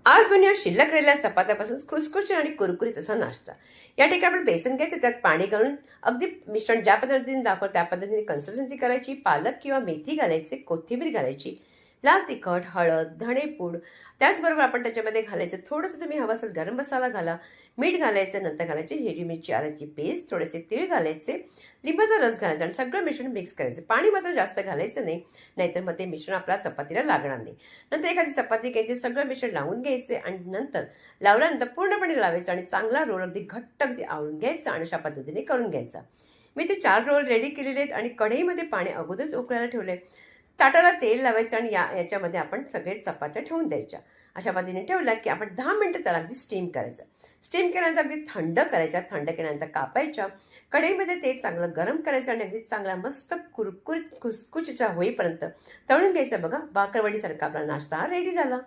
आज बनवूया शिल्लक राहिलेल्या चपात्यापासून खुसखुशीत आणि कुरकुरीत असा नाश्ता। या ठिकाणी आपण बेसन घ्यायचं, त्यात पाणी घालून अगदी मिश्रण ज्या पद्धतीने दाखवलं त्या पद्धतीने कन्सिस्टन्सी करायची। पालक किंवा मेथी घालायची, कोथिंबीर घालायची, लाल तिखट, हळद, धणेपूड, त्याचबरोबर आपण त्याच्यामध्ये घालायचं थोडंसं, तुम्ही हवं असेल गरम मसाला घाला, मीठ घालायचं, नंतर घालायची हिरवी मिरची आल्याची पेस्ट, थोडेसे तीळ घालायचे, लिंबाचा रस घालायचा आणि सगळं मिश्रण मिक्स करायचं। पाणी मात्र जास्त घालायचं नाही, नाहीतर मग ते मिश्रण आपल्या चपातीला लागणार नाही। नंतर एखादी चपाती घ्यायची, सगळं मिश्रण लावून घ्यायचे आणि नंतर लावल्यानंतर पूर्णपणे लावायचं आणि चांगला रोल अगदी घट्ट अगदी आवळून घ्यायचा आणि अशा पद्धतीने करून घ्यायचा। मी ते 4 रोल रेडी केलेले आहेत आणि कढईमध्ये पाणी अगोदरच उकळायला ठेवले। ताटाला तेल लावायचं आणि याच्यामध्ये आपण सगळे चपात्या ठेवून द्यायच्या। अशा पद्धतीने ठेवला की आपण 10 मिनिटं त्याला अगदी स्टीम करायचं। स्टीम केल्यानंतर अगदी थंड करायच्या, थंड केल्यानंतर कापायच्या। कढईमध्ये तेल चांगलं गरम करायचं आणि अगदी चांगला मस्त कुरकुरीत खुसखुशीचा होईपर्यंत तळून घ्यायचं। बघा, भाकरवडीसारखा आपला नाश्ता रेडी झाला।